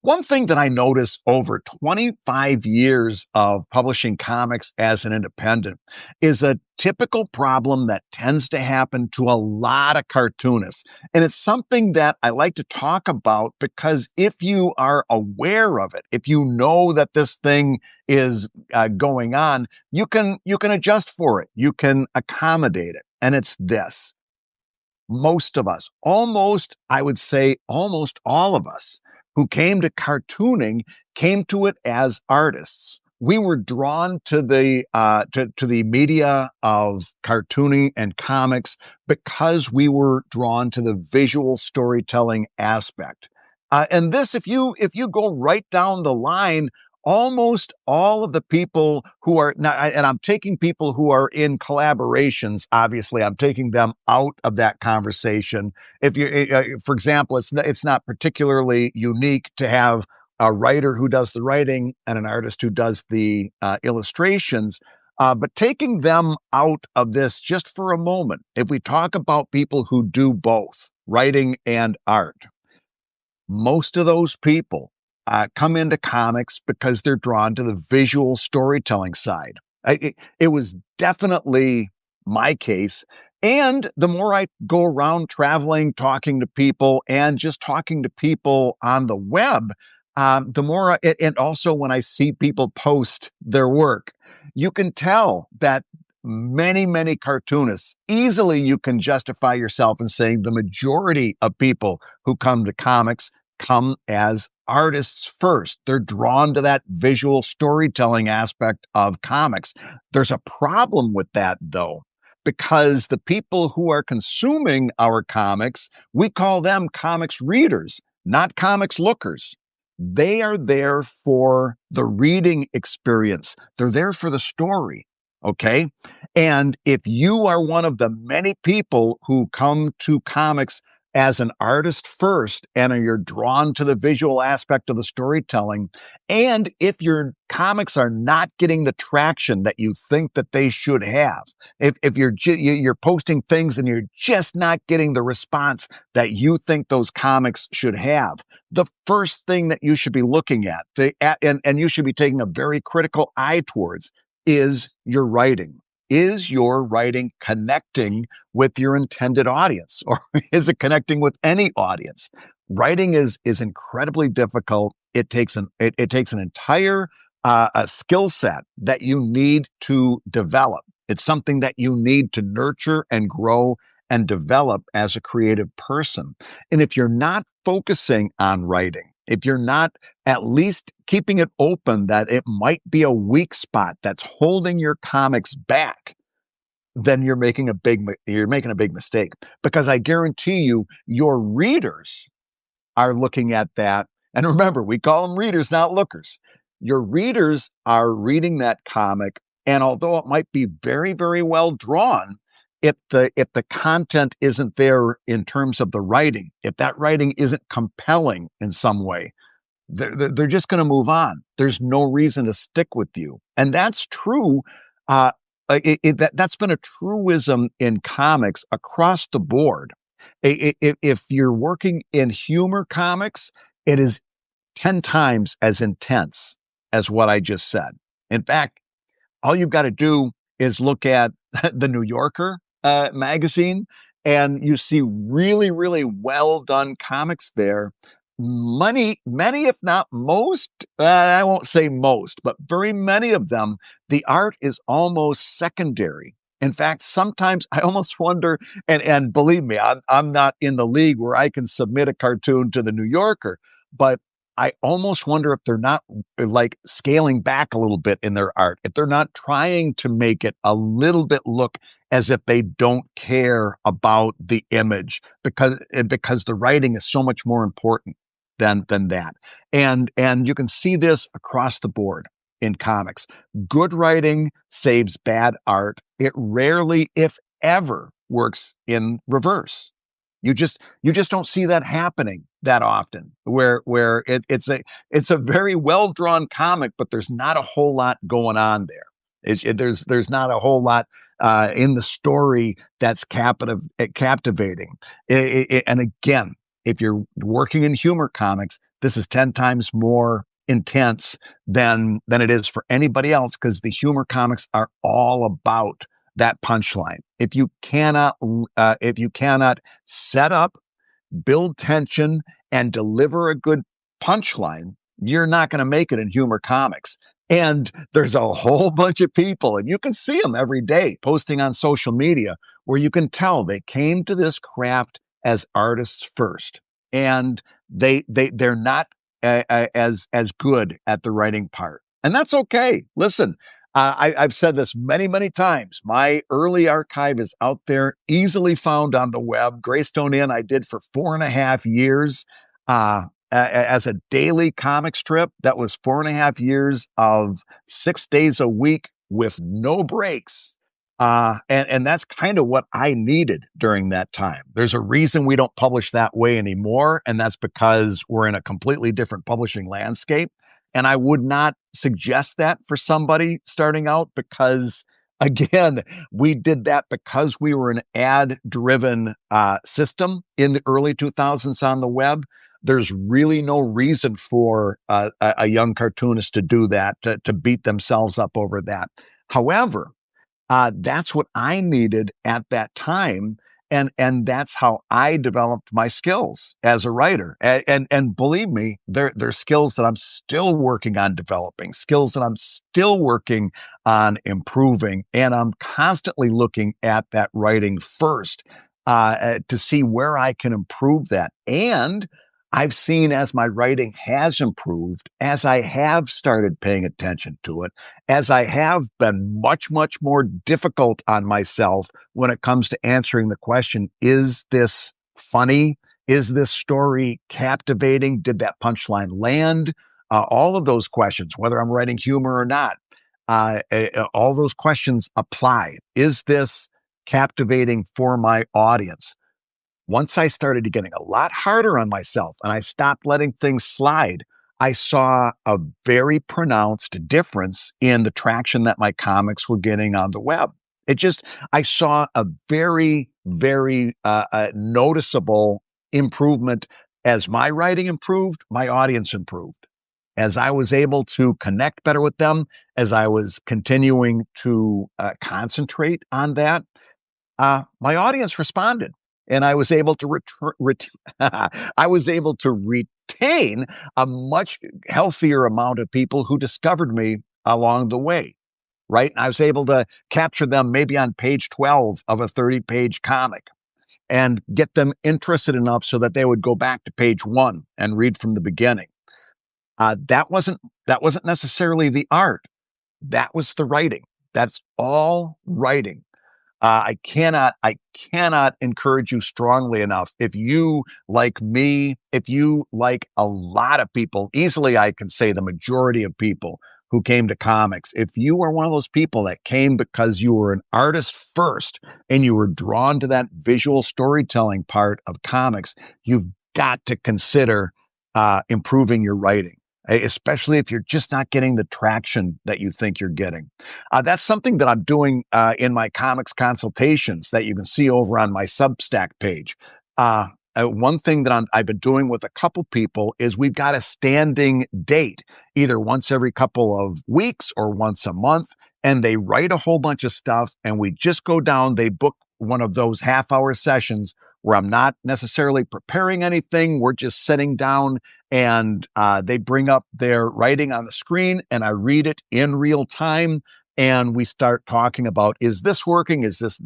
One thing that I noticed over 25 years of publishing comics as an independent is a typical problem that tends to happen to a lot of cartoonists. And it's something that I like to talk about because if you are aware of it, if you know that this thing is going on, you can adjust for it. You can accommodate it. And it's this. Most of us, almost, I would say almost all of us who came to cartooning came to it as artists. We were drawn to the media of cartooning and comics because we were drawn to the visual storytelling aspect. And this, if you go right down the line, almost all of the people who are now, and I'm taking people who are in collaborations, obviously, I'm taking them out of that conversation. If you, for example, it's not particularly unique to have a writer who does the writing and an artist who does the illustrations. But taking them out of this just for a moment, if we talk about people who do both writing and art, most of those people come into comics because they're drawn to the visual storytelling side. It was definitely my case. And the more I go around traveling, talking to people, and just talking to people on the web, the more, and also when I see people post their work, you can tell that many cartoonists, easily you can justify yourself in saying the majority of people who come to comics come as artists first. They're drawn to that visual storytelling aspect of comics. There's a problem with that, though, because the people who are consuming our comics, we call them comics readers, not comics lookers. They are there for the reading experience. They're there for the story. Okay. And if you are one of the many people who come to comics as an artist first, and you're drawn to the visual aspect of the storytelling, and if your comics are not getting the traction that you think that they should have, if you're posting things and you're just not getting the response that you think those comics should have, the first thing that you should be looking at, and you should be taking a very critical eye towards, is your writing. Is your writing connecting with your intended audience, or is it connecting with any audience? Writing is incredibly difficult. It takes an entire a skill set that you need to develop. It's something that you need to nurture and grow and develop as a creative person. And if you're not focusing on writing, if you're not at least keeping it open that it might be a weak spot that's holding your comics back, then you're making a big mistake, because I guarantee you your readers are looking at that. And remember, we call them readers, not lookers. Your readers are reading that comic, and although it might be very, very well drawn, if the content isn't there in terms of the writing, if that writing isn't compelling in some way, they're just going to move on. There's no reason to stick with you. And that's true. That's been a truism in comics across the board. If you're working in humor comics, it is 10 times as intense as what I just said. In fact, all you've got to do is look at the New Yorker magazine, and you see really, really well done comics there. Many, if not most, I won't say most, but very many of them, the art is almost secondary. In fact, sometimes I almost wonder, and believe me, I'm not in the league where I can submit a cartoon to the New Yorker, but I almost wonder if they're not like scaling back a little bit in their art, if they're not trying to make it a little bit look as if they don't care about the image, because the writing is so much more important than that. And you can see this across the board in comics. Good writing saves bad art. It rarely, if ever, works in reverse. You just don't see that happening that often, where it's a very well drawn comic, but there's not a whole lot going on there. There's not a whole lot in the story that's captivating. And again, if you're working in humor comics, this is 10 times more intense than it is for anybody else, because the humor comics are all about that punchline. If you cannot set up, build tension, and deliver a good punchline, you're not going to make it in humor comics. And there's a whole bunch of people, and you can see them every day posting on social media, where you can tell they came to this craft as artists first, and they're not as good at the writing part, and that's okay. Listen, I've said this many, many times. My early archive is out there, easily found on the web. Greystone Inn, I did for 4.5 years as a daily comic strip. That was 4.5 years of 6 days a week with no breaks. And that's kind of what I needed during that time. There's a reason we don't publish that way anymore, and that's because we're in a completely different publishing landscape. And I would not suggest that for somebody starting out, because, again, we did that because we were an ad-driven system in the early 2000s on the web. There's really no reason for a young cartoonist to do that, to beat themselves up over that. However, that's what I needed at that time. And that's how I developed my skills as a writer. And believe me, they're skills that I'm still working on developing, skills that I'm still working on improving. And I'm constantly looking at that writing first to see where I can improve that. And I've seen, as my writing has improved, as I have started paying attention to it, as I have been much, much more difficult on myself when it comes to answering the question, is this funny? Is this story captivating? Did that punchline land? All of those questions, whether I'm writing humor or not, all those questions apply. Is this captivating for my audience? Once I started getting a lot harder on myself and I stopped letting things slide, I saw a very pronounced difference in the traction that my comics were getting on the web. I saw a very, very noticeable improvement. As my writing improved, my audience improved. As I was able to connect better with them, as I was continuing to concentrate on that, my audience responded. And I was able to I was able to retain a much healthier amount of people who discovered me along the way, right? And I was able to capture them maybe on page 12 of a 30-page comic and get them interested enough so that they would go back to page 1 and read from the beginning. That wasn't necessarily the art. That was the writing. That's all writing. I cannot encourage you strongly enough. If you, like me, if you, like a lot of people, easily I can say the majority of people who came to comics, if you are one of those people that came because you were an artist first and you were drawn to that visual storytelling part of comics, you've got to consider improving your writing, especially if you're just not getting the traction that you think you're getting. That's something that I'm doing in my comics consultations that you can see over on my Substack page. One thing that I've been doing with a couple people is we've got a standing date, either once every couple of weeks or once a month, and they write a whole bunch of stuff, and we just go down. They book one of those half-hour sessions where I'm not necessarily preparing anything. We're just sitting down, and they bring up their writing on the screen, and I read it in real time. And we start talking about, is this working? Is this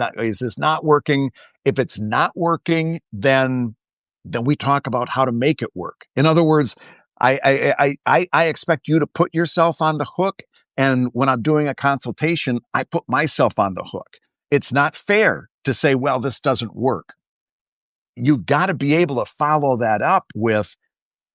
not working? If it's not working, then we talk about how to make it work. In other words, I expect you to put yourself on the hook. And when I'm doing a consultation, I put myself on the hook. It's not fair to say, well, this doesn't work. You've got to be able to follow that up with,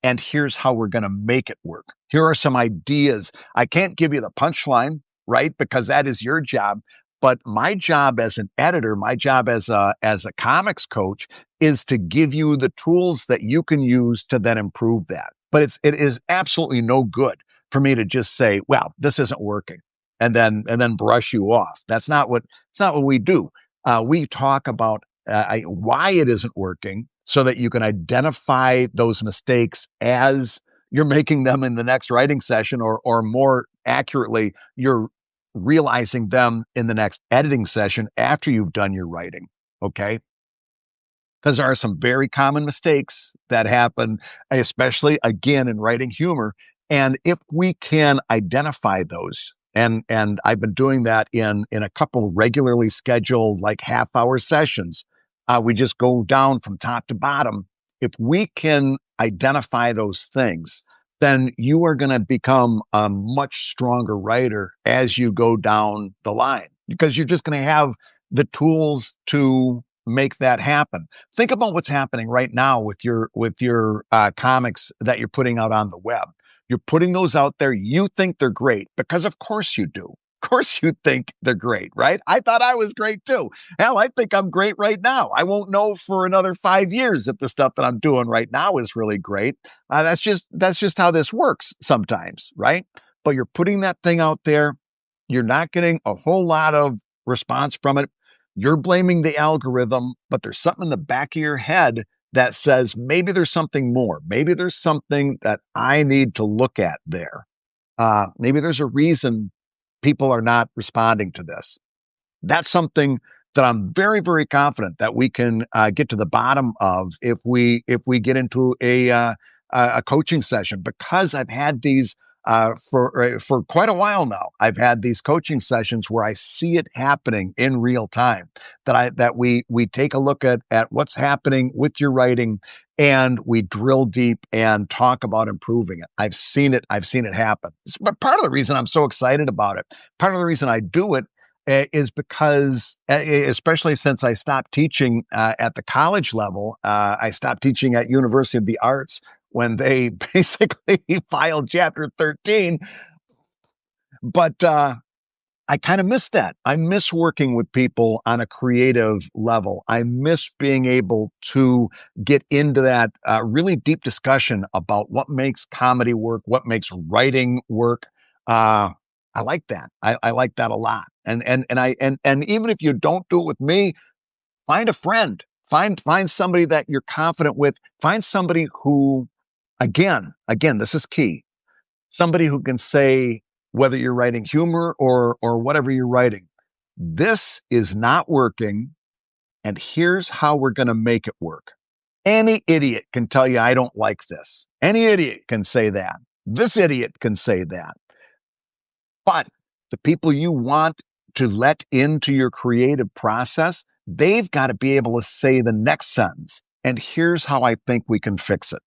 and here's how we're going to make it work. Here are some ideas. I can't give you the punchline, right? Because that is your job. But my job as an editor, my job as a comics coach, is to give you the tools that you can use to then improve that. But it is absolutely no good for me to just say, well, this isn't working, and then brush you off. It's not what we do. We talk about why it isn't working, so that you can identify those mistakes as you're making them in the next writing session, or more accurately, you're realizing them in the next editing session after you've done your writing. Okay. Because there are some very common mistakes that happen, especially again in writing humor. And if we can identify those, and I've been doing that in a couple regularly scheduled like half-hour sessions, we just go down from top to bottom. If we can identify those things, then you are going to become a much stronger writer as you go down the line, because you're just going to have the tools to make that happen. Think about what's happening right now with your comics that you're putting out on the web. You're putting those out there. You think they're great because of course you do. Of course you think they're great, right? I thought I was great too. Hell, I think I'm great right now. I won't know for another 5 years if the stuff that I'm doing right now is really great. That's just how this works sometimes, right? But you're putting that thing out there. You're not getting a whole lot of response from it. You're blaming the algorithm, but there's something in the back of your head that says maybe there's something more. Maybe there's something that I need to look at there. Maybe there's a reason people are not responding to this. That's something that I'm very, very confident that we can get to the bottom of if we get into a coaching session, because I've had these for quite a while now. I've had these coaching sessions where I see it happening in real time. That we take a look at what's happening with your writing, and we drill deep and talk about improving it. I've seen it happen. But part of the reason I'm so excited about it, part of the reason I do it, is because, especially since I stopped teaching at the college level, I stopped teaching at University of the Arts when they basically filed Chapter 13. But I kind of miss that. I miss working with people on a creative level. I miss being able to get into that really deep discussion about what makes comedy work, what makes writing work. I like that. I like that a lot. And even if you don't do it with me, find a friend. Find somebody that you're confident with. Find somebody who, again, this is key. Somebody who can say, whether you're writing humor or whatever you're writing, this is not working, and here's how we're going to make it work. Any idiot can tell you, I don't like this. Any idiot can say that. This idiot can say that. But the people you want to let into your creative process, they've got to be able to say the next sentence. And here's how I think we can fix it,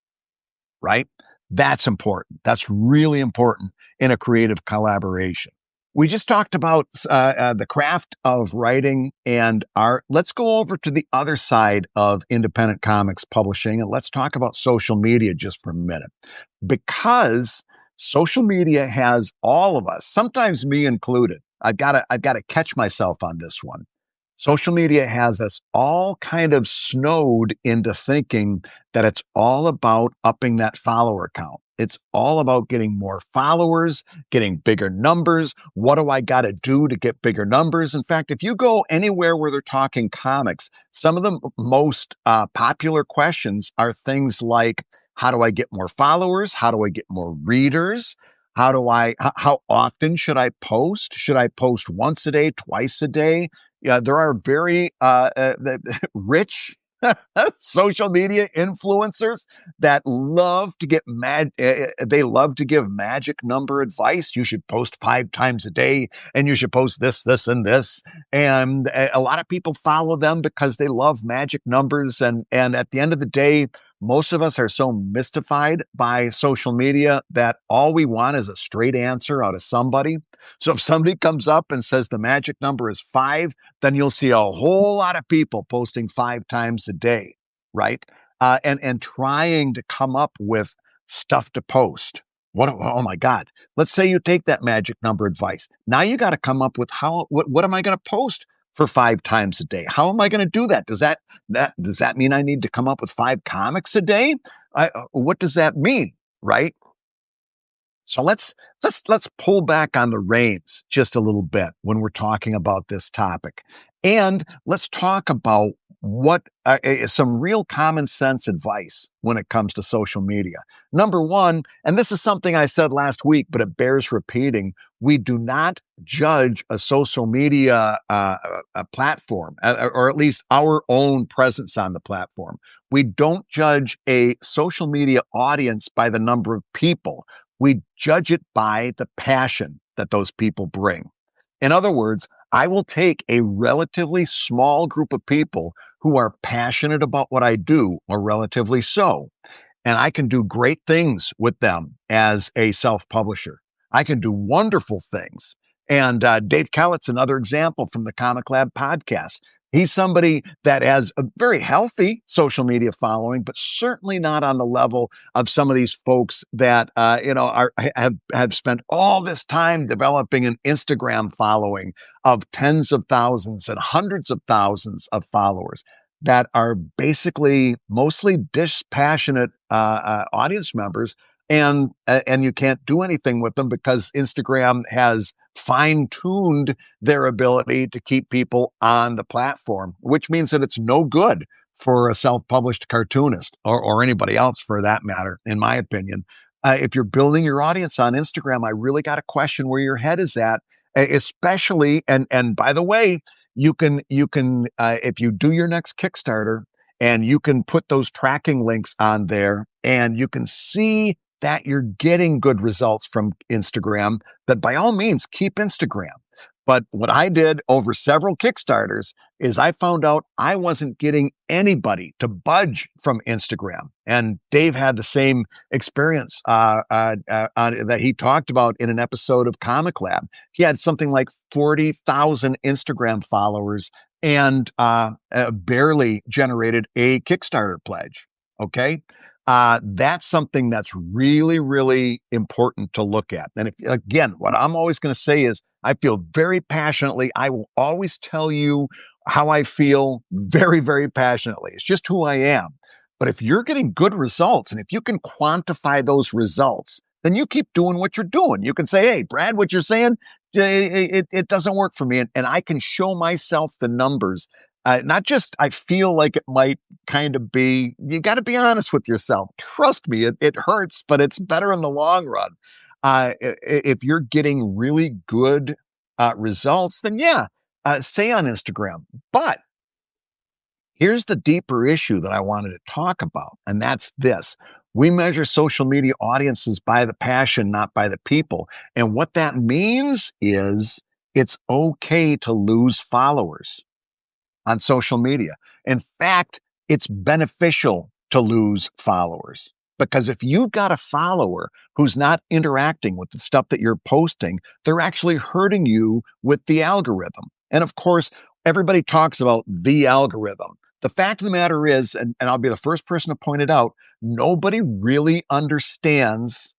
right? That's important. That's really important in a creative collaboration. We just talked about the craft of writing and art. Let's go over to the other side of independent comics publishing, and let's talk about social media just for a minute. Because social media has all of us, sometimes me included. I've got to catch myself on this one. Social media has us all kind of snowed into thinking that it's all about upping that follower count. It's all about getting more followers, getting bigger numbers. What do I got to do to get bigger numbers? In fact, if you go anywhere where they're talking comics, some of the most popular questions are things like, how do I get more followers? How do I get more readers? How often should I post? Should I post once a day, twice a day? Yeah, there are very rich social media influencers that love to get mad. They love to give magic number advice. You should post 5 times a day, and you should post this, this, and this. And a lot of people follow them because they love magic numbers. And at the end of the day, most of us are so mystified by social media that all we want is a straight answer out of somebody. So if somebody comes up and says the magic number is 5, then you'll see a whole lot of people posting 5 times a day, right? And trying to come up with stuff to post. Oh my God. Let's say you take that magic number advice. Now you got to come up with what am I going to post for 5 times a day? How am I going to do that? Does that mean I need to come up with 5 comics a day? What does that mean? Right? So let's pull back on the reins just a little bit when we're talking about this topic. And let's talk about what is some real common sense advice when it comes to social media. Number one, and this is something I said last week, but it bears repeating. We do not judge a social media a platform, or at least our own presence on the platform. We don't judge a social media audience by the number of people. We judge it by the passion that those people bring. In other words, I will take a relatively small group of people who are passionate about what I do, or relatively so, and I can do great things with them as a self-publisher. I can do wonderful things. And Dave Kellett's another example from the Comic Lab podcast. He's somebody that has a very healthy social media following, but certainly not on the level of some of these folks that have spent all this time developing an Instagram following of tens of thousands and hundreds of thousands of followers that are basically mostly dispassionate audience members, and you can't do anything with them because Instagram has fine-tuned their ability to keep people on the platform, which means that it's no good for a self-published cartoonist, or anybody else for that matter, in my opinion. If you're building your audience on Instagram, I really got to question where your head is at, especially, and by the way, you can if you do your next Kickstarter, and you can put those tracking links on there, and you can see that you're getting good results from Instagram, that by all means keep Instagram. But what I did over several Kickstarters is I found out I wasn't getting anybody to budge from Instagram. And Dave had the same experience that he talked about in an episode of Comic Lab. He had something like 40,000 Instagram followers and barely generated a Kickstarter pledge. Okay. That's something that's really, really important to look at. And again, what I'm always going to say is I feel very passionately. I will always tell you how I feel very, very passionately. It's just who I am. But if you're getting good results, and if you can quantify those results, then you keep doing what you're doing. You can say, hey, Brad, what you're saying, it doesn't work for me. And I can show myself the numbers. Not just, I feel like it might kind of be, you got to be honest with yourself. Trust me, it hurts, but it's better in the long run. If you're getting really good results, then yeah, stay on Instagram. But here's the deeper issue that I wanted to talk about, and that's this. We measure social media audiences by the passion, not by the people. And what that means is it's okay to lose followers on social media. In fact, it's beneficial to lose followers, because if you've got a follower who's not interacting with the stuff that you're posting, they're actually hurting you with the algorithm. And of course, everybody talks about the algorithm. The fact of the matter is, and I'll be the first person to point it out, nobody really understands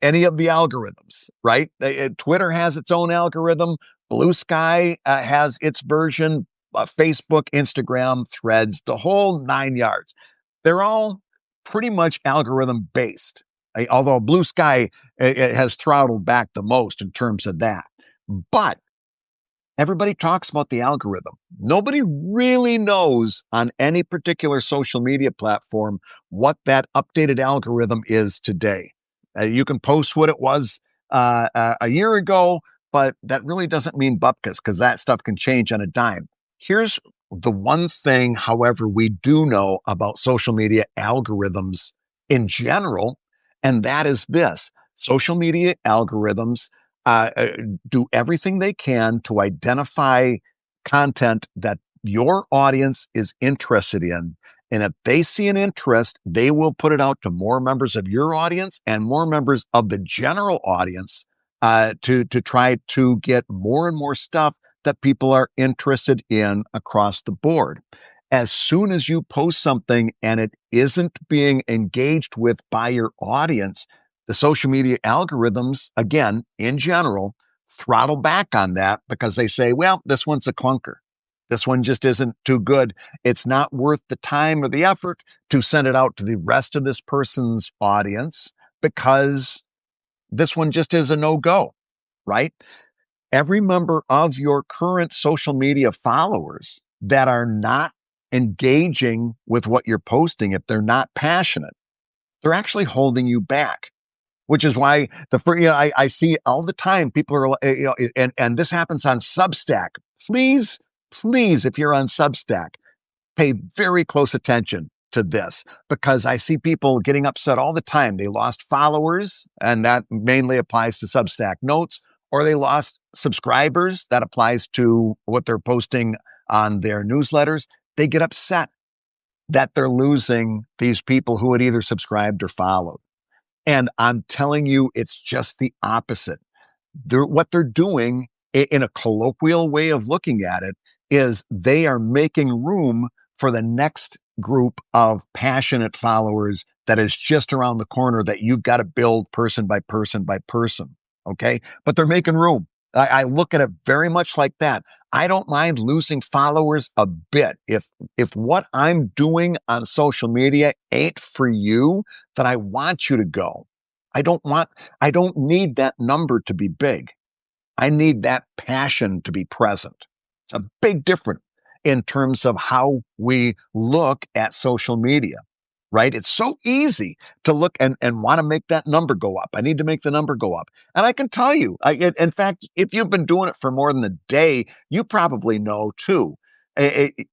any of the algorithms, right? Twitter has its own algorithm. Blue Sky has its version. Facebook, Instagram, Threads, the whole 9 yards. They're all pretty much algorithm based, although Blue Sky it has throttled back the most in terms of that. But everybody talks about the algorithm. Nobody really knows on any particular social media platform what that updated algorithm is today. You can post what it was a year ago, but that really doesn't mean bupkis, because that stuff can change on a dime. Here's the one thing, however, we do know about social media algorithms in general, and that is this. Social media algorithms do everything they can to identify content that your audience is interested in. And if they see an interest, they will put it out to more members of your audience and more members of the general audience to try to get more and more stuff that people are interested in across the board. As soon as you post something and it isn't being engaged with by your audience, the social media algorithms, again, in general, throttle back on that, because they say, well, this one's a clunker. This one just isn't too good. It's not worth the time or the effort to send it out to the rest of this person's audience, because this one just is a no-go, right? Every member of your current social media followers that are not engaging with what you're posting, if they're not passionate, they're actually holding you back. Which is why I see all the time people are, and this happens on Substack. Please, if you're on Substack, pay very close attention to this, because I see people getting upset all the time. They lost followers, and that mainly applies to Substack notes, or they lost subscribers. That applies to what they're posting on their newsletters. They get upset that they're losing these people who had either subscribed or followed. And I'm telling you, it's just the opposite. What they're doing, in a colloquial way of looking at it, is they are making room for the next group of passionate followers that is just around the corner, that you've got to build person by person by person. Okay. But they're making room. I look at it very much like that. I don't mind losing followers a bit. If what I'm doing on social media ain't for you, then I want you to go. I don't need that number to be big. I need that passion to be present. It's a big difference in terms of how we look at social media, right? It's so easy to look and want to make that number go up. I need to make the number go up. And I can tell you, in fact, if you've been doing it for more than a day, you probably know too.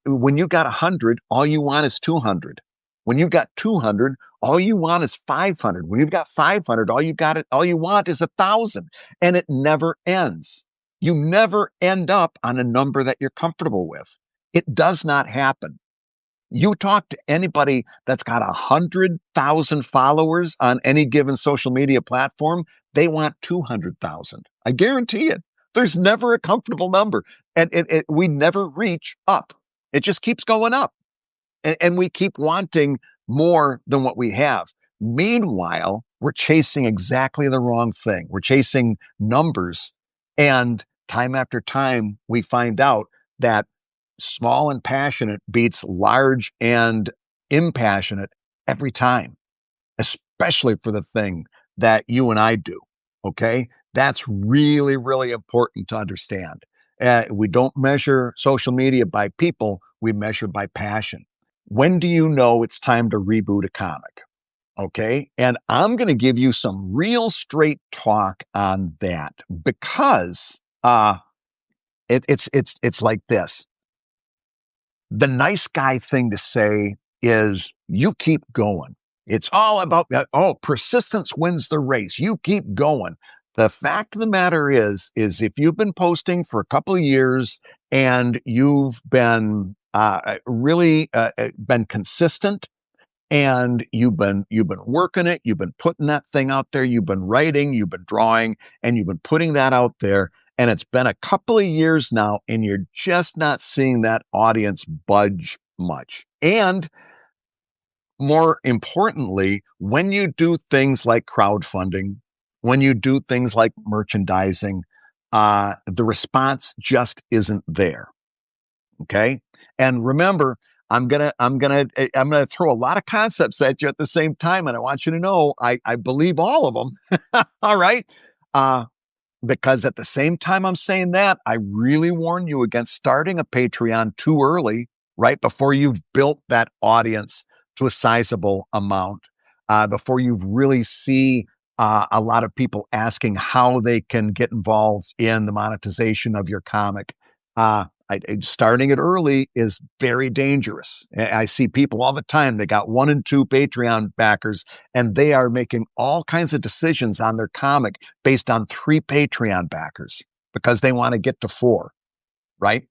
When you got 100, all you want is 200. When you've got 200, all you want is 500. When you've got 500, all you want is 1,000. And it never ends. You never end up on a number that you're comfortable with. It does not happen. You talk to anybody that's got 100,000 followers on any given social media platform, they want 200,000. I guarantee it. There's never a comfortable number. And we never reach up. It just keeps going up. And we keep wanting more than what we have. Meanwhile, we're chasing exactly the wrong thing. We're chasing numbers. And time after time, we find out that small and passionate beats large and impassionate every time, especially for the thing that you and I do. Okay. That's really, really important to understand. We don't measure social media by people. We measure by passion. When do you know it's time to reboot a comic? Okay. And I'm going to give you some real straight talk on that, because it's like this. The nice guy thing to say is, you keep going. It's all about, persistence wins the race. You keep going. The fact of the matter is if you've been posting for a couple of years and you've been really been consistent, and you've been working it, you've been putting that thing out there, you've been writing, you've been drawing, and you've been putting that out there, and it's been a couple of years now, and you're just not seeing that audience budge much. And more importantly, when you do things like crowdfunding, when you do things like merchandising, the response just isn't there. Okay. And remember, I'm gonna throw a lot of concepts at you at the same time, and I want you to know I believe all of them. All right. Because at the same time I'm saying that, I really warn you against starting a Patreon too early, right before you've built that audience to a sizable amount, before you really see a lot of people asking how they can get involved in the monetization of your comic. Starting it early is very dangerous. I see people all the time. They got 1 and 2 Patreon backers, and they are making all kinds of decisions on their comic based on 3 Patreon backers because they want to get to 4, right?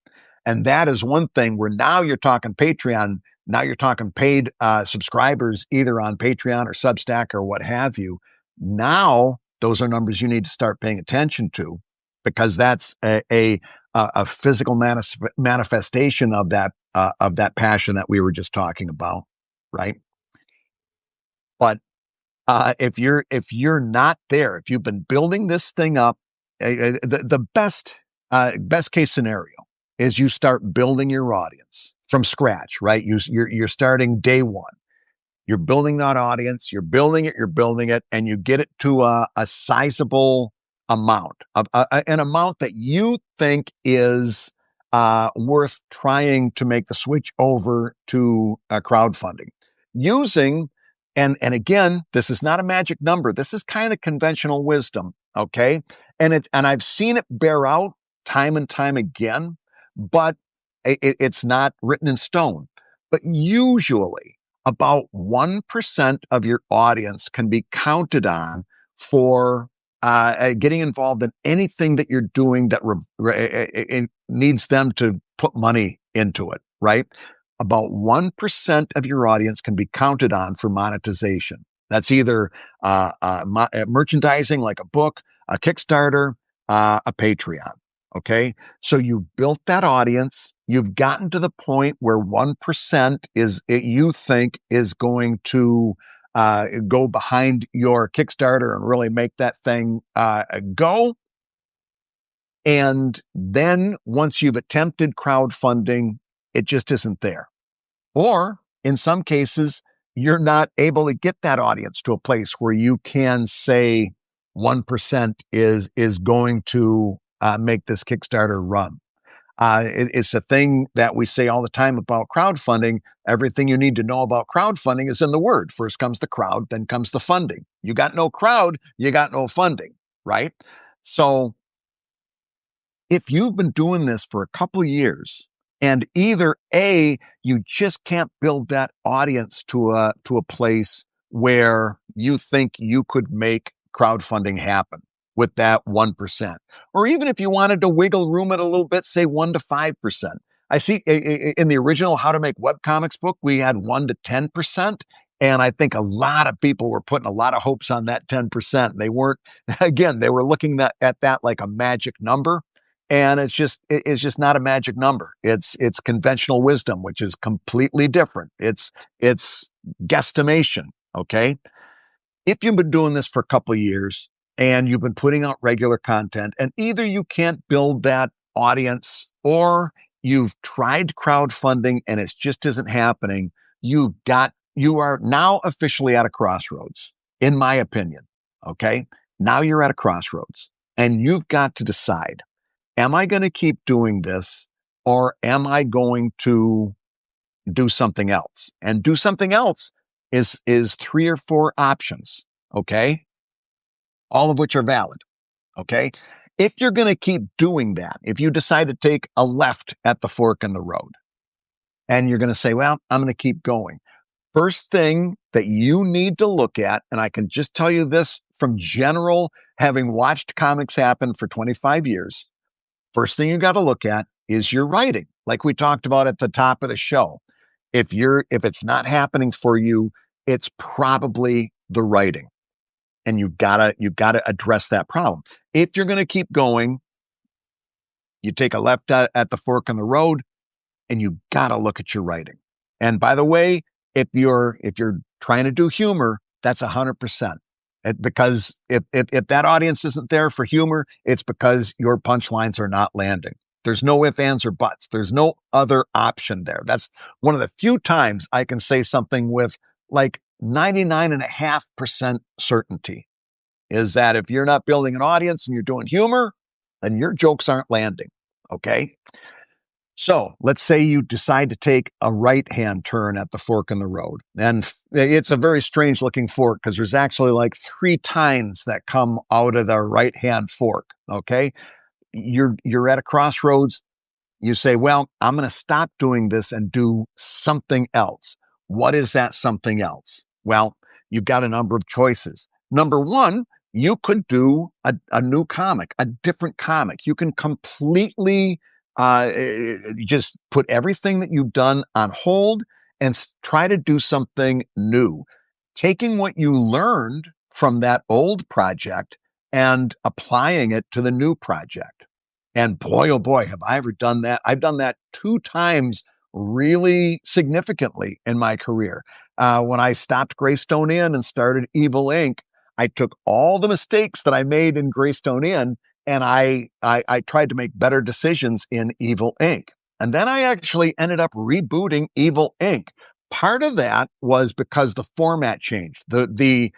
And that is one thing where now you're talking Patreon. Now you're talking paid subscribers, either on Patreon or Substack or what have you. Now those are numbers you need to start paying attention to, because that's a physical manifestation of that passion that we were just talking about, right? But if you're not there, if you've been building this thing up, the best case scenario is you start building your audience from scratch, right? You're starting day one. You're building that audience. You're building it, and you get it to a sizable amount, an amount that you think is worth trying to make the switch over to crowdfunding using. And again, this is not a magic number. This is kind of conventional wisdom. Okay. And I've seen it bear out time and time again, but it's not written in stone. But usually about 1% of your audience can be counted on for getting involved in anything that you're doing that it needs them to put money into it, right? About 1% of your audience can be counted on for monetization. That's either merchandising like a book, a Kickstarter, a Patreon. Okay. So you've built that audience. You've gotten to the point where 1% you think is going to go behind your Kickstarter and really make that thing go. And then once you've attempted crowdfunding, it just isn't there. Or in some cases, you're not able to get that audience to a place where you can say 1% is going to make this Kickstarter run. It's a thing that we say all the time about crowdfunding. Everything you need to know about crowdfunding is in the word. First comes the crowd, then comes the funding. You got no crowd, you got no funding, right? So if you've been doing this for a couple of years and either A, you just can't build that audience to a place where you think you could make crowdfunding happen with that 1%, or even if you wanted to wiggle room it a little bit, say 1 to 5%. I see in the original How to Make Webcomics book, we had 1 to 10%. And I think a lot of people were putting a lot of hopes on that 10%. They weren't, again, they were looking at that like a magic number. And it's just not a magic number. It's conventional wisdom, which is completely different. It's guesstimation. Okay. If you've been doing this for a couple of years and you've been putting out regular content, and either you can't build that audience or you've tried crowdfunding and it just isn't happening, you are now officially at a crossroads, in my opinion. Okay. Now you're at a crossroads and you've got to decide. Am I going to keep doing this, or am I going to do something else? And do something else is 3 or 4 options. Okay. All of which are valid. Okay. If you're going to keep doing that, if you decide to take a left at the fork in the road and you're going to say, well, I'm going to keep going. First thing that you need to look at, and I can just tell you this from general, having watched comics happen for 25 years, first thing you got to look at is your writing. Like we talked about at the top of the show. If it's not happening for you, it's probably the writing. And you've got to address that problem. If you're going to keep going, you take a left at the fork in the road and you got to look at your writing. And by the way, if you're trying to do humor, that's 100%. Because if that audience isn't there for humor, it's because your punchlines are not landing. There's no ifs, ands, or buts. There's no other option there. That's one of the few times I can say something with like 99.5% certainty, is that if you're not building an audience and you're doing humor, then your jokes aren't landing. Okay. So let's say you decide to take a right-hand turn at the fork in the road. And it's a very strange looking fork because there's actually like 3 tines that come out of the right-hand fork. Okay. You're at a crossroads. You say, well, I'm going to stop doing this and do something else. What is that something else? Well, you've got a number of choices. Number 1, you could do a new comic, a different comic. You can completely just put everything that you've done on hold and try to do something new, taking what you learned from that old project and applying it to the new project. And boy, oh boy, have I ever done that. I've done that 2 times really significantly in my career. When I stopped Greystone Inn and started Evil Inc., I took all the mistakes that I made in Greystone Inn and I tried to make better decisions in Evil Inc. And then I actually ended up rebooting Evil Inc. Part of that was because the format changed. The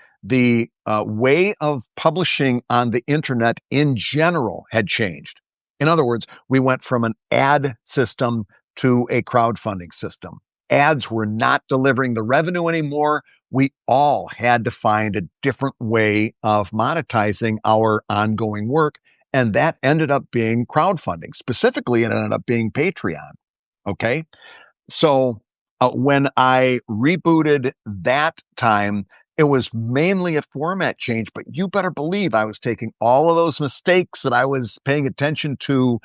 way of publishing on the internet in general had changed. In other words, we went from an ad system to a crowdfunding system. Ads were not delivering the revenue anymore. We all had to find a different way of monetizing our ongoing work. And that ended up being crowdfunding. Specifically, it ended up being Patreon. Okay. So when I rebooted that time, it was mainly a format change, but you better believe I was taking all of those mistakes that I was paying attention to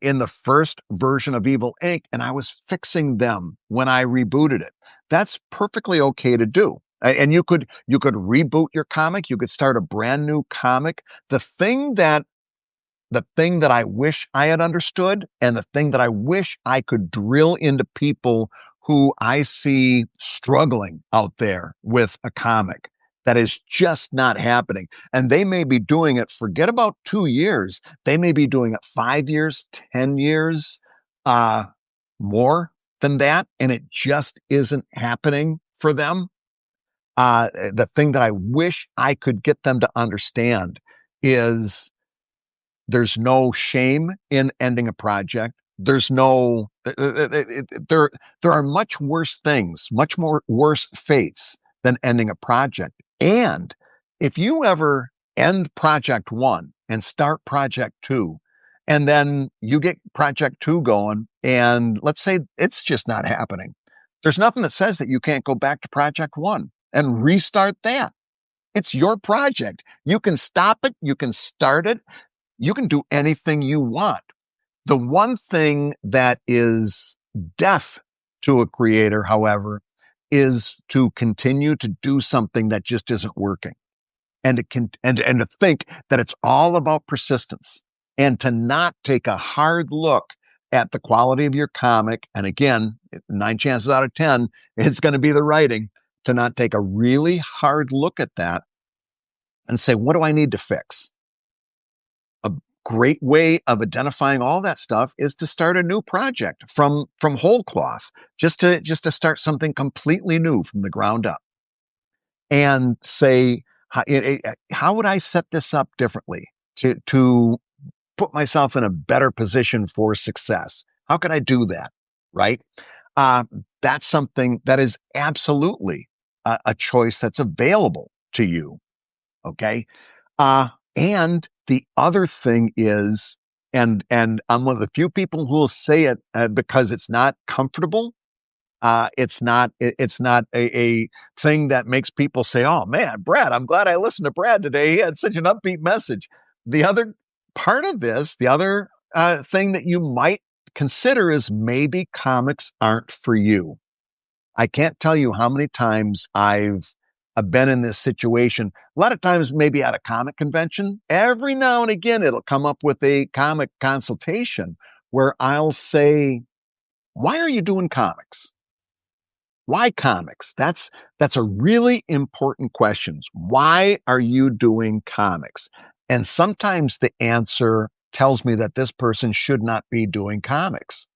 in the first version of Evil Inc., and I was fixing them when I rebooted it. That's perfectly okay to do. And you could reboot your comic. You could start a brand new comic. The thing that I wish I had understood, and the thing that I wish I could drill into people who I see struggling out there with a comic, that is just not happening. And they may be doing it, forget about 2 years. They may be doing it 5 years, 10 years, more than that. And it just isn't happening for them. The thing that I wish I could get them to understand is there's no shame in ending a project. There's no, there are much worse things, much more worse fates than ending a project. And if you ever end project one and start project two, and then you get project two going, and let's say it's just not happening, there's nothing that says that you can't go back to project one and restart that. It's your project. You can stop it. You can start it. You can do anything you want. The one thing that is death to a creator, however, is to continue to do something that just isn't working, and to think that it's all about persistence, and to not take a hard look at the quality of your comic. And again, 9 chances out of 10, it's going to be the writing. To not take a really hard look at that and say, what do I need to fix? Great way of identifying all that stuff is to start a new project from whole cloth, just to start something completely new from the ground up, and say, how would I set this up differently to put myself in a better position for success? How could I do that? Right? That's something that is absolutely a choice that's available to you. Okay. And the other thing is, and I'm one of the few people who will say it because it's not comfortable. It's not a thing that makes people say, oh man, Brad, I'm glad I listened to Brad today. He had such an upbeat message. The other part of this, the other thing that you might consider is maybe comics aren't for you. I can't tell you how many times I've been in this situation. A lot of times, maybe at a comic convention, every now and again, it'll come up with a comic consultation where I'll say, why are you doing comics? Why comics? That's a really important question. Why are you doing comics? And sometimes the answer tells me that this person should not be doing comics.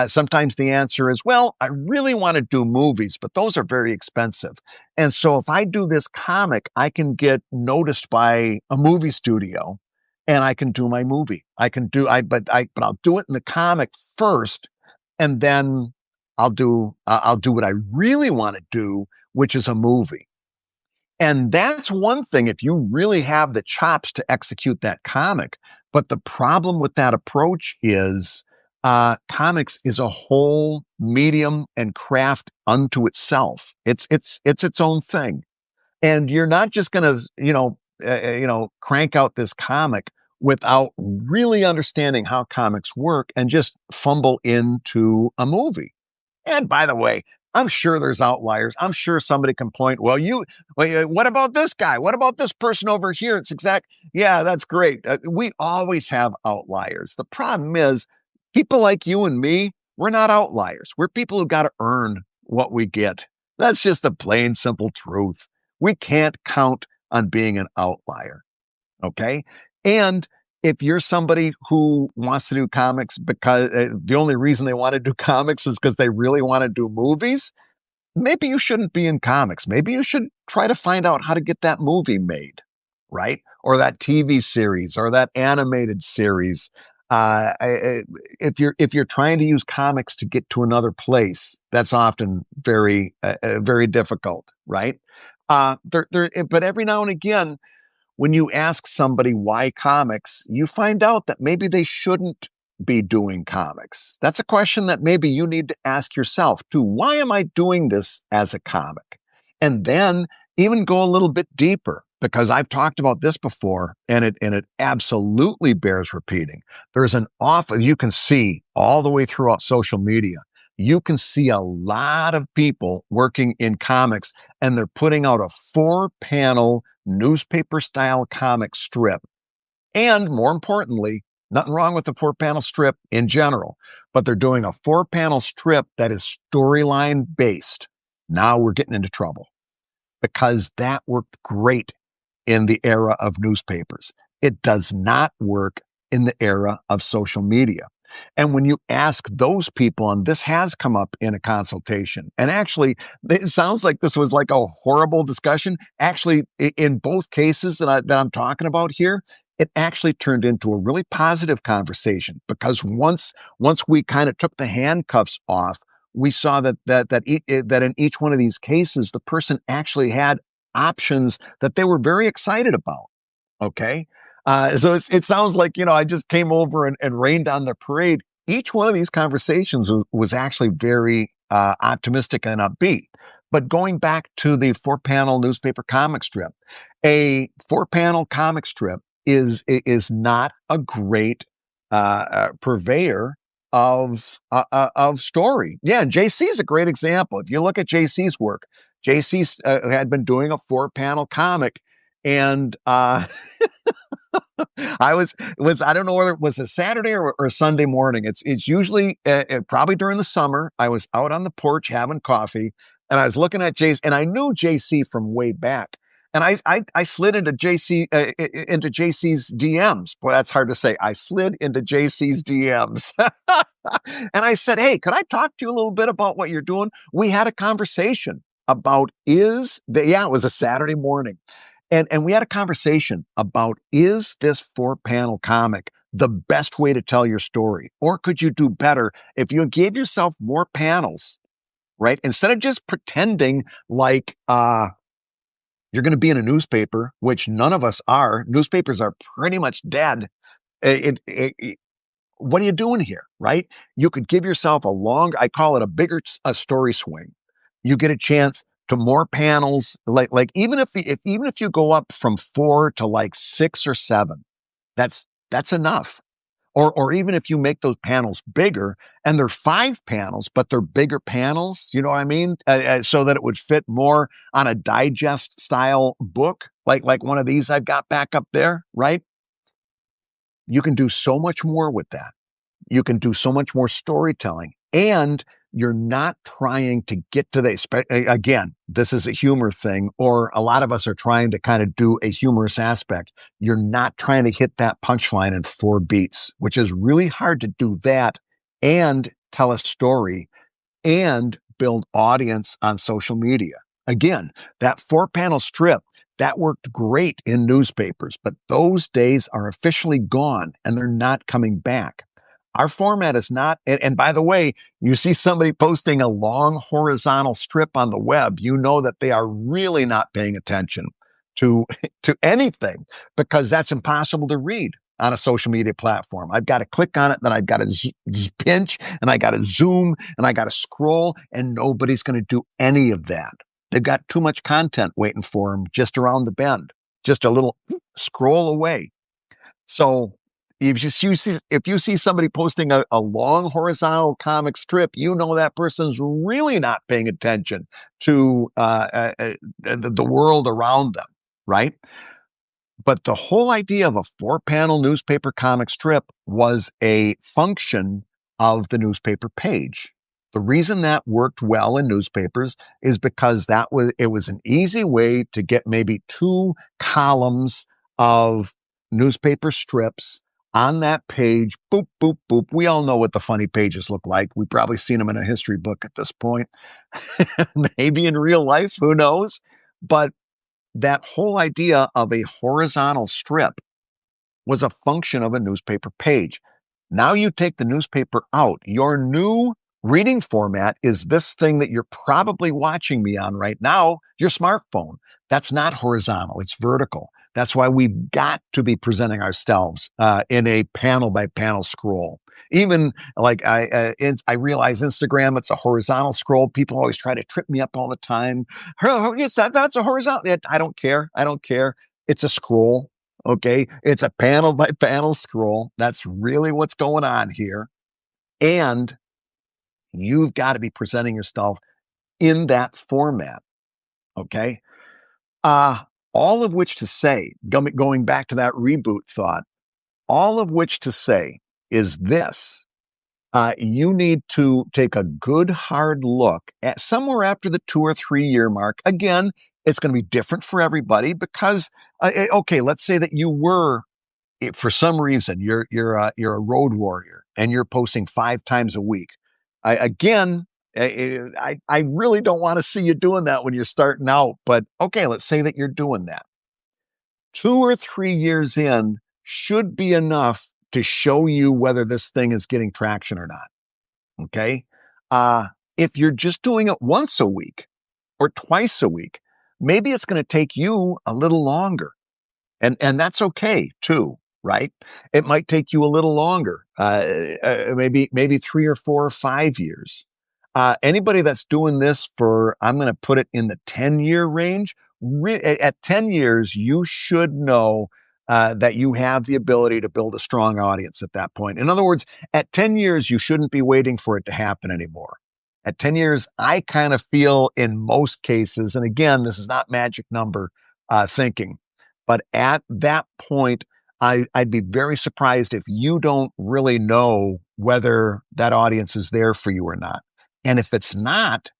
Sometimes the answer is, well, I really want to do movies, but those are very expensive. And so if I do this comic, I can get noticed by a movie studio and I can do my movie. But I'll do it in the comic first, and then I'll do what I really want to do, which is a movie. And that's one thing if you really have the chops to execute that comic. But the problem with that approach is comics is a whole medium and craft unto itself. It's its own thing. And you're not just going to, crank out this comic without really understanding how comics work and just fumble into a movie. And by the way, I'm sure there's outliers. I'm sure somebody can point, well, what about this guy? What about this person over here? Yeah, that's great. We always have outliers. The problem is people like you and me, we're not outliers. We're people who got to earn what we get. That's just the plain, simple truth. We can't count on being an outlier. Okay. And if you're somebody who wants to do comics because the only reason they want to do comics is because they really want to do movies, maybe you shouldn't be in comics. Maybe you should try to find out how to get that movie made, right? Or that TV series or that animated series. If you're trying to use comics to get to another place, that's often very difficult, right? But every now and again, when you ask somebody why comics, you find out that maybe they shouldn't be doing comics. That's a question that maybe you need to ask yourself too. Why am I doing this as a comic? And then even go a little bit deeper, because I've talked about this before, and it absolutely bears repeating. There's an awful, you can see all the way throughout social media, you can see a lot of people working in comics, and they're putting out a 4-panel newspaper style comic strip. And more importantly, nothing wrong with the 4-panel strip in general, but they're doing a 4-panel strip that is storyline based. Now we're getting into trouble, because that worked great in the era of newspapers. It does not work in the era of social media. And when you ask those people, and this has come up in a consultation, and actually, it sounds like this was like a horrible discussion. Actually, in both cases that I'm talking about here, it actually turned into a really positive conversation, because once we kind of took the handcuffs off, we saw that in each one of these cases, the person actually had options that they were very excited about. Okay. So it sounds like, I just came over and rained on the parade. Each one of these conversations was actually very optimistic and upbeat. But going back to the 4-panel newspaper comic strip, a 4-panel comic strip is not a great purveyor of story. Yeah, JC is a great example. If you look at JC's work, JC had been doing a 4-panel comic, and I don't know whether it was a Saturday or a Sunday morning. It's usually probably during the summer. I was out on the porch having coffee, and I was looking at JC, and I knew JC from way back. And I slid into JC's DMs. Boy, that's hard to say. I slid into JC's DMs. And I said, "Hey, could I talk to you a little bit about what you're doing?" We had a conversation about it was a Saturday morning. And we had a conversation about, is this 4-panel comic the best way to tell your story? Or could you do better if you gave yourself more panels, right? Instead of just pretending like you're going to be in a newspaper, which none of us are. Newspapers are pretty much dead. What are you doing here, right? You could give yourself I call it a story swing. You get a chance to more panels, like even if you go up from 4 to like 6 or 7, that's enough. Or even if you make those panels bigger, and they're 5 panels, but they're bigger panels, you know what I mean? So that it would fit more on a digest style book, like one of these I've got back up there, right? You can do so much more with that. You can do so much more storytelling, and you're not trying to get to again, this is a humor thing, or a lot of us are trying to kind of do a humorous aspect. You're not trying to hit that punchline in 4 beats, which is really hard to do that and tell a story and build audience on social media. Again, that 4-panel strip, that worked great in newspapers, but those days are officially gone, and they're not coming back. Our format is not, and by the way, you see somebody posting a long horizontal strip on the web, you know that they are really not paying attention to anything, because that's impossible to read on a social media platform. I've got to click on it, then I've got to pinch, and I got to zoom, and I got to scroll, and nobody's going to do any of that. They've got too much content waiting for them just around the bend, just a little scroll away. So if you see somebody posting a long horizontal comic strip, you know that person's really not paying attention to the world around them, right? But the whole idea of a 4-panel newspaper comic strip was a function of the newspaper page. The reason that worked well in newspapers is because it was an easy way to get maybe 2 columns of newspaper strips on that page. Boop, boop, boop. We all know what the funny pages look like. We've probably seen them in a history book at this point. Maybe in real life, who knows? But that whole idea of a horizontal strip was a function of a newspaper page. Now you take the newspaper out. Your new reading format is this thing that you're probably watching me on right now, your smartphone. That's not horizontal, it's vertical. That's why we've got to be presenting ourselves in a panel by panel scroll. Even like I realize Instagram, it's a horizontal scroll. People always try to trip me up all the time. That's a horizontal. I don't care. I don't care. It's a scroll. Okay. It's a panel by panel scroll. That's really what's going on here. And you've got to be presenting yourself in that format. Okay. Uh, all of which to say, going back to that reboot thought, all of which to say is this. You need to take a good hard look at somewhere after the 2 or 3 year mark. Again, it's going to be different for everybody because, okay, let's say that you were, for some reason, you're a road warrior and you're posting 5 times a week. Again, I really don't want to see you doing that when you're starting out, but okay, let's say that you're doing that. 2 or 3 years in should be enough to show you whether this thing is getting traction or not. Okay. If you're just doing it once a week or twice a week, maybe it's going to take you a little longer. And that's okay too, right? It might take you a little longer, maybe 3 or 4 or 5 years. Anybody that's doing this for, I'm going to put it in the 10-year range. At 10 years, you should know that you have the ability to build a strong audience at that point. In other words, at 10 years, you shouldn't be waiting for it to happen anymore. At 10 years, I kind of feel in most cases, and again, this is not magic number thinking, but at that point, I'd be very surprised if you don't really know whether that audience is there for you or not. And if it's not,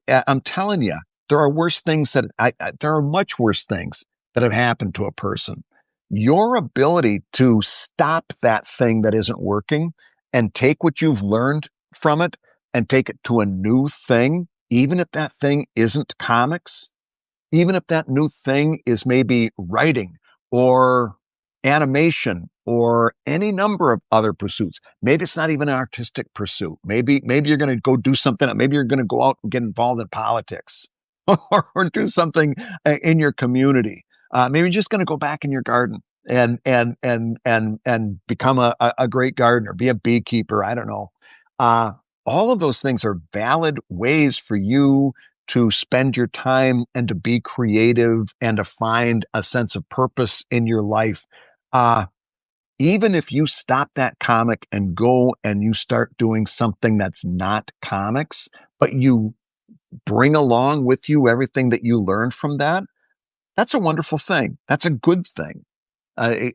I'm telling you, there are worse things there are much worse things that have happened to a person. Your ability to stop that thing that isn't working and take what you've learned from it and take it to a new thing, even if that thing isn't comics, even if that new thing is maybe writing or animation or any number of other pursuits. Maybe it's not even an artistic pursuit. Maybe you're going to go do something. Maybe you're going to go out and get involved in politics or do something in your community. Maybe you're just going to go back in your garden and become a great gardener, be a beekeeper. I don't know. All of those things are valid ways for you to spend your time and to be creative and to find a sense of purpose in your life. Even if you stop that comic and go and you start doing something that's not comics, but you bring along with you everything that you learned from that, that's a wonderful thing. That's a good thing.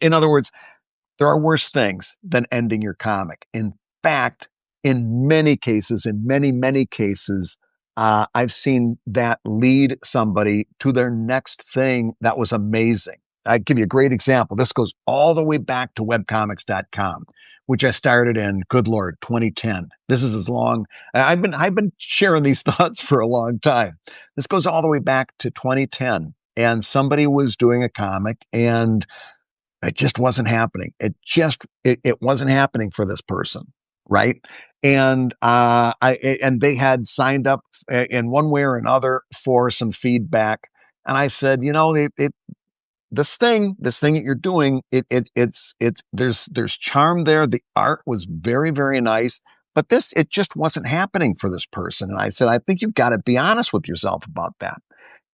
In other words, there are worse things than ending your comic. In fact, in many cases, many cases, I've seen that lead somebody to their next thing that was amazing. I'll give you a great example. This goes all the way back to webcomics.com, which I started in, good Lord, 2010. This is as long, I've been sharing these thoughts for a long time. This goes all the way back to 2010. And somebody was doing a comic and it just wasn't happening. It wasn't happening for this person. Right. And, and they had signed up in one way or another for some feedback. And I said, this thing that you're doing, there's charm there. The art was very, very nice, but it just wasn't happening for this person. And I said, I think you've got to be honest with yourself about that.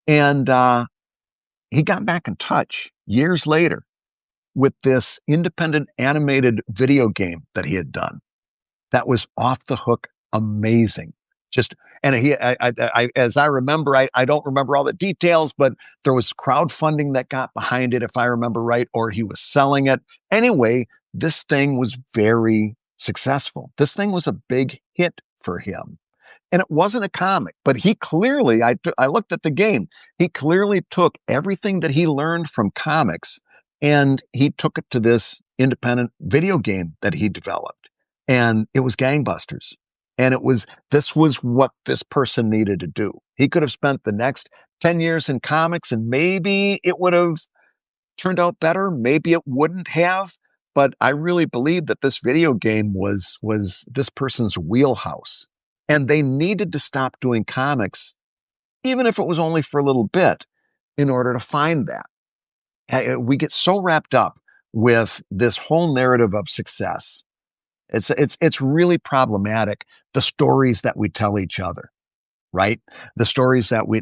And, he got back in touch years later with this independent animated video game that he had done. That was off the hook amazing. As I remember, I don't remember all the details, but there was crowdfunding that got behind it, if I remember right, or he was selling it. Anyway, this thing was very successful. This thing was a big hit for him. And it wasn't a comic, but he clearly, I looked at the game, he clearly took everything that he learned from comics and he took it to this independent video game that he developed. And it was gangbusters. And this was what this person needed to do. He could have spent the next 10 years in comics and maybe it would have turned out better. Maybe it wouldn't have. but I really believe that this video game was this person's wheelhouse. And they needed to stop doing comics, even if it was only for a little bit, in order to find that. We get so wrapped up with this whole narrative of success. It's really problematic, the stories that we tell each other, right? The stories that we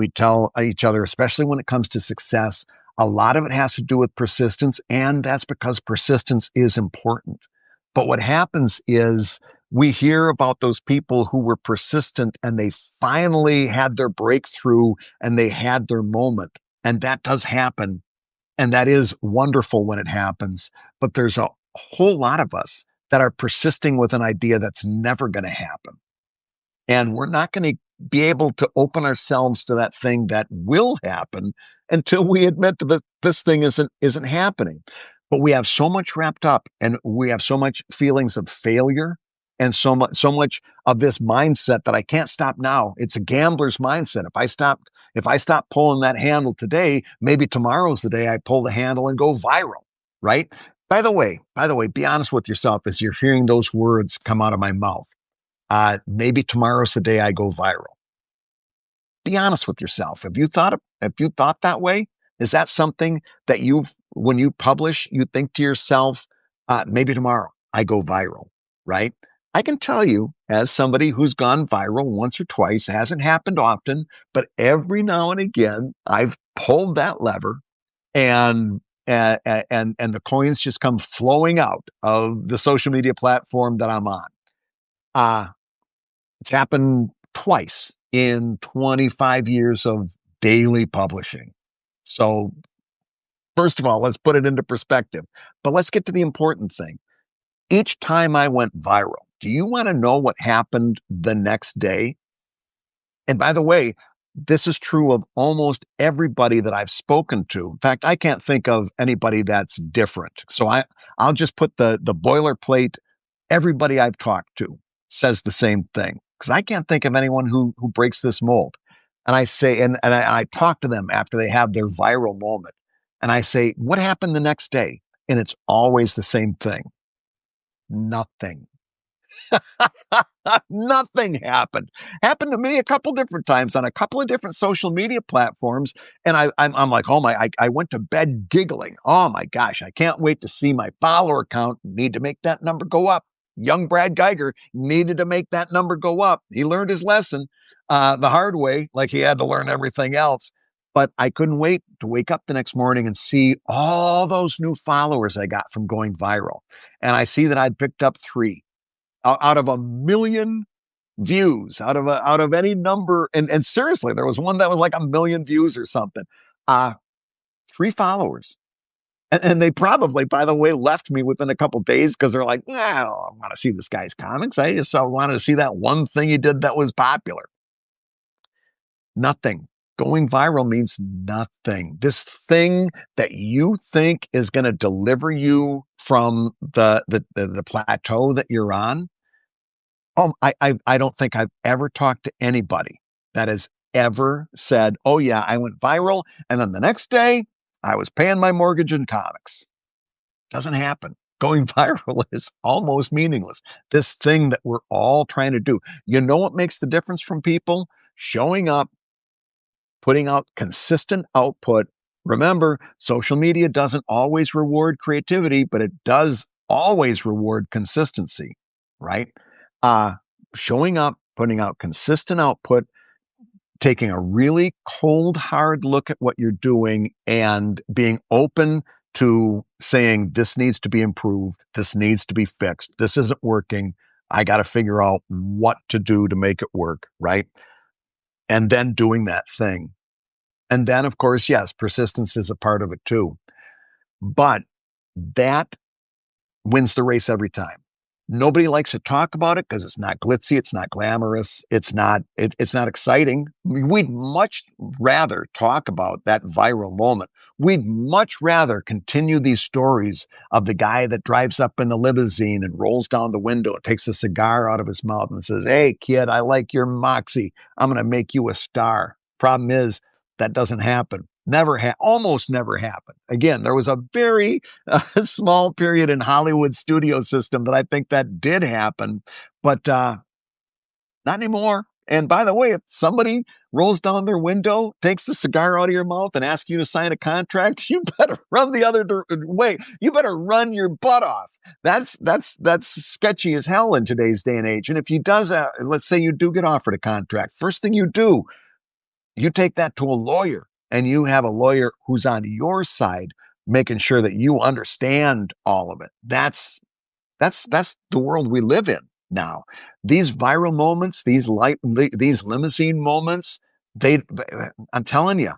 tell each other, especially when it comes to success. A lot of it has to do with persistence, and that's because persistence is important. But what happens is we hear about those people who were persistent and they finally had their breakthrough and they had their moment. And that does happen. And that is wonderful when it happens. But there's a whole lot of us that are persisting with an idea that's never going to happen. And we're not going to be able to open ourselves to that thing that will happen until we admit that this thing isn't happening. But we have so much wrapped up, and we have so much feelings of failure, and so much of this mindset that I can't stop now. It's a gambler's mindset. If I stop pulling that handle today, maybe tomorrow's the day I pull the handle and go viral, right? By the way, be honest with yourself as you're hearing those words come out of my mouth. Maybe tomorrow's the day I go viral. Be honest with yourself. If you thought that way, is that something that when you publish, you think to yourself, maybe tomorrow I go viral, right? I can tell you, as somebody who's gone viral once or twice, it hasn't happened often, but every now and again, I've pulled that lever, and the coins just come flowing out of the social media platform that I'm on. It's happened twice in 25 years of daily publishing. So first of all, let's put it into perspective, but let's get to the important thing. Each time I went viral, do you want to know what happened the next day? And by the way, this is true of almost everybody that I've spoken to. In fact, I can't think of anybody that's different. So I'll just put the boilerplate. Everybody I've talked to says the same thing, because I can't think of anyone who breaks this mold. And I say, and I talk to them after they have their viral moment, and I say, what happened the next day? And it's always the same thing. Nothing. Nothing happened. Happened to me a couple different times on a couple of different social media platforms. And I'm like, oh my, I went to bed giggling. Oh my gosh, I can't wait to see my follower count. Need to make that number go up. Young Brad Guigar needed to make that number go up. He learned his lesson the hard way, like he had to learn everything else. But I couldn't wait to wake up the next morning and see all those new followers I got from going viral. And I see that I'd picked up 3 out of 1 million views, out of any number. And seriously, there was one that was like 1 million views or something. 3 followers. And they probably, by the way, left me within a couple of days because they're like, I want to see this guy's comics. I just wanted to see that one thing he did that was popular. Nothing. Going viral means nothing. This thing that you think is going to deliver you from the plateau that you're on. I don't think I've ever talked to anybody that has ever said, oh yeah, I went viral, and then the next day I was paying my mortgage in comics. Doesn't happen. Going viral is almost meaningless. This thing that we're all trying to do. You know what makes the difference from people? Showing up, putting out consistent output. Remember, social media doesn't always reward creativity, but it does always reward consistency, right? Showing up, putting out consistent output, taking a really cold, hard look at what you're doing, and being open to saying, this needs to be improved. This needs to be fixed. This isn't working. I got to figure out what to do to make it work, right? And then doing that thing. And then, of course, yes, persistence is a part of it too. But that wins the race every time. Nobody likes to talk about it because it's not glitzy, it's not glamorous, it's not exciting. We'd much rather talk about that viral moment. We'd much rather continue these stories of the guy that drives up in the limousine and rolls down the window and takes a cigar out of his mouth and says, hey kid, I like your moxie. I'm going to make you a star. Problem is, that doesn't happen. Almost never happened. Again, there was a very small period in Hollywood studio system that I think that did happen, but not anymore. And by the way, if somebody rolls down their window, takes the cigar out of your mouth, and asks you to sign a contract, you better run the other way. You better run your butt off. That's sketchy as hell in today's day and age. And if you does, let's say you do get offered a contract, first thing you do, you take that to a lawyer, and you have a lawyer who's on your side, making sure that you understand all of it. That's the world we live in now. These viral moments, these limousine moments, I'm telling you,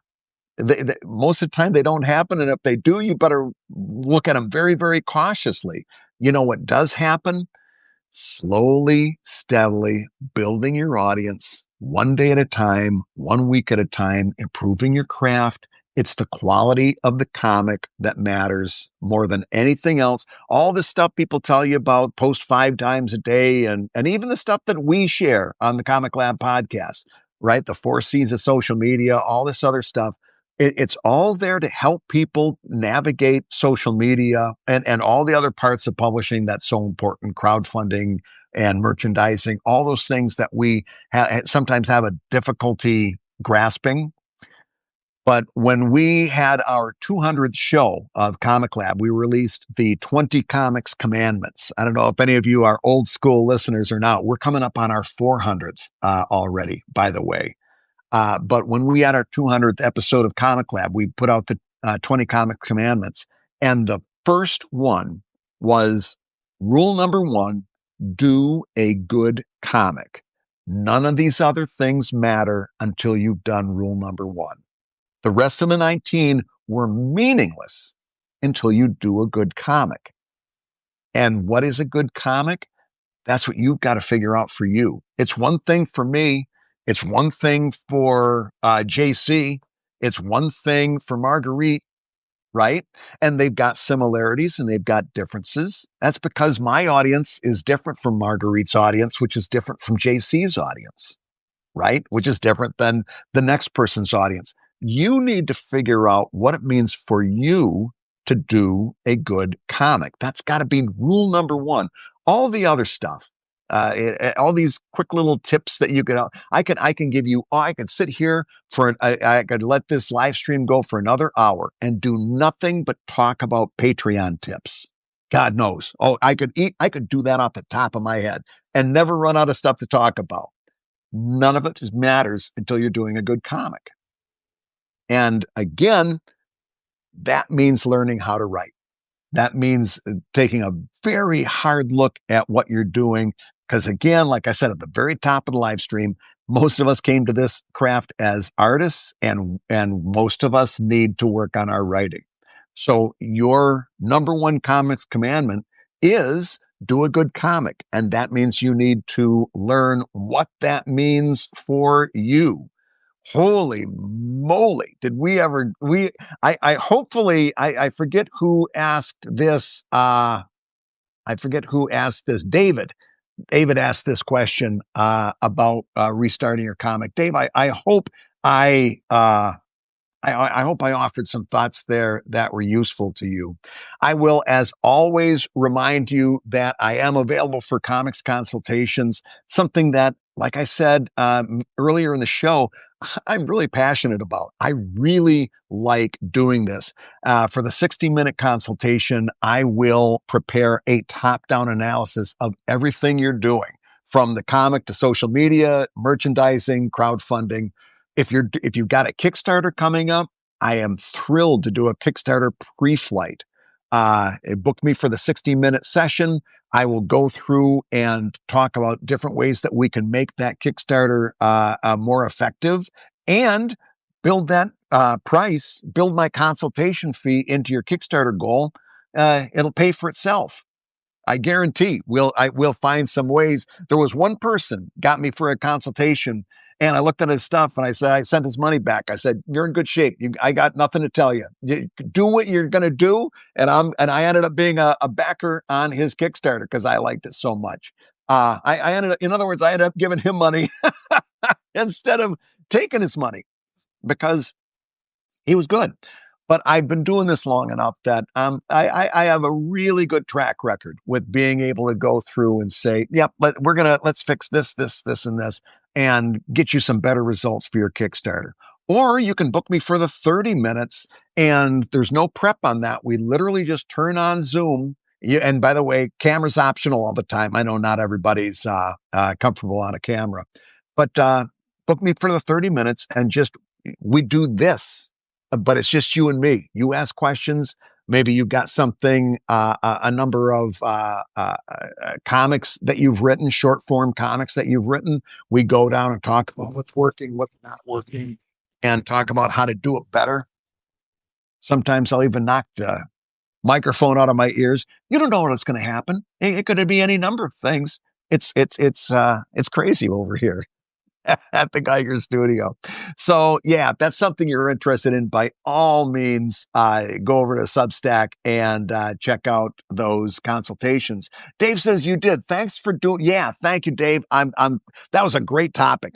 most of the time they don't happen. And if they do, you better look at them very, very cautiously. You know what does happen? Slowly, steadily building your audience one day at a time, 1 week at a time, improving your craft. It's the quality of the comic that matters more than anything else. All the stuff people tell you about, post 5 times a day, and even the stuff that we share on the Comic Lab podcast, right? The 4 C's of social media, all this other stuff. It's all there to help people navigate social media and all the other parts of publishing that's so important, crowdfunding and merchandising, all those things that we sometimes have a difficulty grasping. But when we had our 200th show of Comic Lab, we released the 20 Comics Commandments. I don't know if any of you are old school listeners or not. We're coming up on our 400th already, by the way. But when we had our 200th episode of Comic Lab, we put out the 20 Comic Commandments. And the first one was rule number 1, do a good comic. None of these other things matter until you've done rule number 1. The rest of the 19 were meaningless until you do a good comic. And what is a good comic? That's what you've got to figure out for you. It's one thing for me. It's one thing for JC. It's one thing for Marguerite, right? And they've got similarities and they've got differences. That's because my audience is different from Marguerite's audience, which is different from JC's audience, right? Which is different than the next person's audience. You need to figure out what it means for you to do a good comic. That's got to be rule number 1. All the other stuff, all these quick little tips that you can, I can give you. I could sit here I could let this live stream go for another hour and do nothing but talk about Patreon tips. God knows. Oh, I could do that off the top of my head and never run out of stuff to talk about. None of it just matters until you're doing a good comic. And again, that means learning how to write. That means taking a very hard look at what you're doing. Because again, like I said at the very top of the live stream, most of us came to this craft as artists, and most of us need to work on our writing. So your number 1 comics commandment is do a good comic. And that means you need to learn what that means for you. Holy moly. Did we ever, I forget who asked this. David asked this question, about, restarting your comic. Dave, I hope I hope I offered some thoughts there that were useful to you. I will, as always, remind you that I am available for comics consultations, something that, like I said earlier in the show, I'm really passionate about. I really like doing this. For the 60-minute consultation, I will prepare a top-down analysis of everything you're doing, from the comic to social media, merchandising, crowdfunding. If you've got a Kickstarter coming up, I am thrilled to do a Kickstarter pre-flight. Book me for the 60-minute session. I will go through and talk about different ways that we can make that Kickstarter more effective, and build that build my consultation fee into your Kickstarter goal. It'll pay for itself. I guarantee we'll find some ways. There was one person got me for a consultation, and I looked at his stuff and I sent his money back. I said, "You're in good shape. I got nothing to tell you. Do what you're going to do." And I ended up being a backer on his Kickstarter because I liked it so much. In other words, I ended up giving him money instead of taking his money, because He was good. But I've been doing this long enough that I have a really good track record with being able to go through and say, yep, let's fix this, and this, and get you some better results for your Kickstarter. Or you can book me for the 30 minutes, and there's no prep on that. We literally just turn on Zoom. And by the way, camera's optional all the time. I know not everybody's comfortable on a camera, but book me for the 30 minutes and just we do this, but it's just you and me. You ask questions. Maybe you've got something, a number of comics that you've written, short form comics that you've written. We go down and talk about what's working, what's not working, and talk about how to do it better. Sometimes I'll even knock the microphone out of my ears. You don't know what's going to happen. It could be any number of things. It's crazy over here at the Guigar studio. So yeah, if that's something you're interested in, by all means, go over to Substack and check out those consultations. Dave says you did. Thanks for doing. Yeah, thank you, Dave. That was a great topic.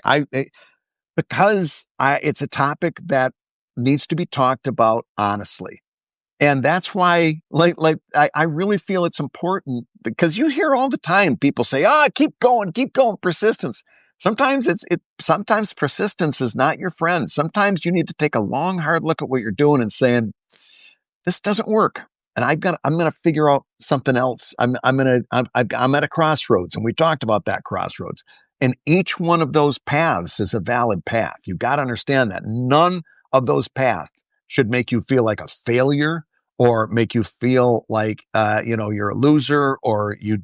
Because it's a topic that needs to be talked about honestly. And that's why, I really feel it's important, because you hear all the time people say, keep going, persistence. Sometimes persistence is not your friend. Sometimes you need to take a long, hard look at what you're doing and saying, this doesn't work. And I'm going to figure out something else. I'm at a crossroads, and we talked about that crossroads. And each one of those paths is a valid path. You've got to understand that none of those paths should make you feel like a failure, or make you feel like, you're a loser, or you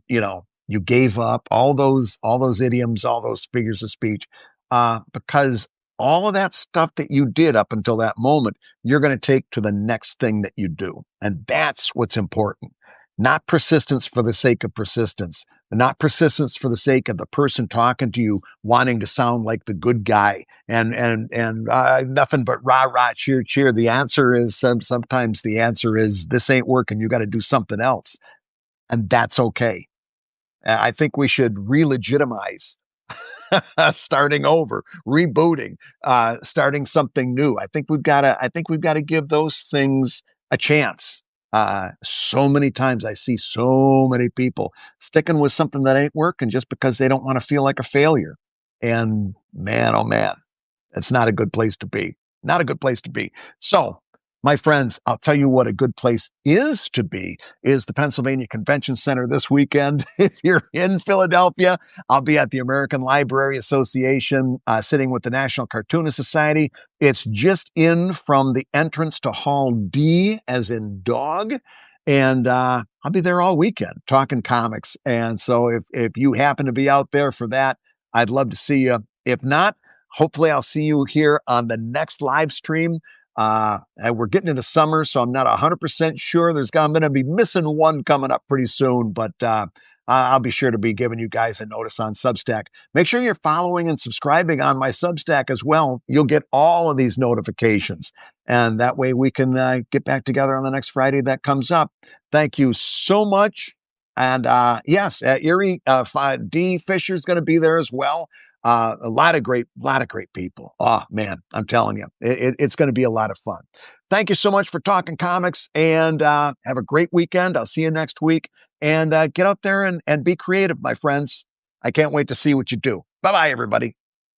gave up. All those idioms, all those figures of speech, because all of that stuff that you did up until that moment, you're going to take to the next thing that you do. And that's what's important. Not persistence for the sake of persistence, not persistence for the sake of the person talking to you wanting to sound like the good guy and nothing but rah, cheer. The answer is, sometimes the answer is, this ain't working. You got to do something else. And that's okay. I think we should re-legitimize starting over, rebooting, starting something new. I think we've got to give those things a chance. So many times I see so many people sticking with something that ain't working just because they don't want to feel like a failure. And man, oh man, it's not a good place to be. Not a good place to be. So, my friends, I'll tell you what a good place is to be is the Pennsylvania Convention Center this weekend. If you're in Philadelphia, I'll be at the American Library Association, sitting with the National Cartoonist Society. It's just in from the entrance to Hall D, as in dog. And I'll be there all weekend talking comics. And so if you happen to be out there for that, I'd love to see you. If not, hopefully I'll see you here on the next live stream. And we're getting into summer, so I'm not 100% sure. I'm going to be missing one coming up pretty soon, but I'll be sure to be giving you guys a notice on Substack. Make sure you're following and subscribing on my Substack as well. You'll get all of these notifications, and that way we can get back together on the next Friday that comes up. Thank you so much. And yes, Erie D. Fisher's going to be there as well. A lot of great people. Oh man, I'm telling you, it's going to be a lot of fun. Thank you so much for talking comics, and have a great weekend. I'll see you next week, and get out there and be creative, my friends. I can't wait to see what you do. Bye-bye, everybody.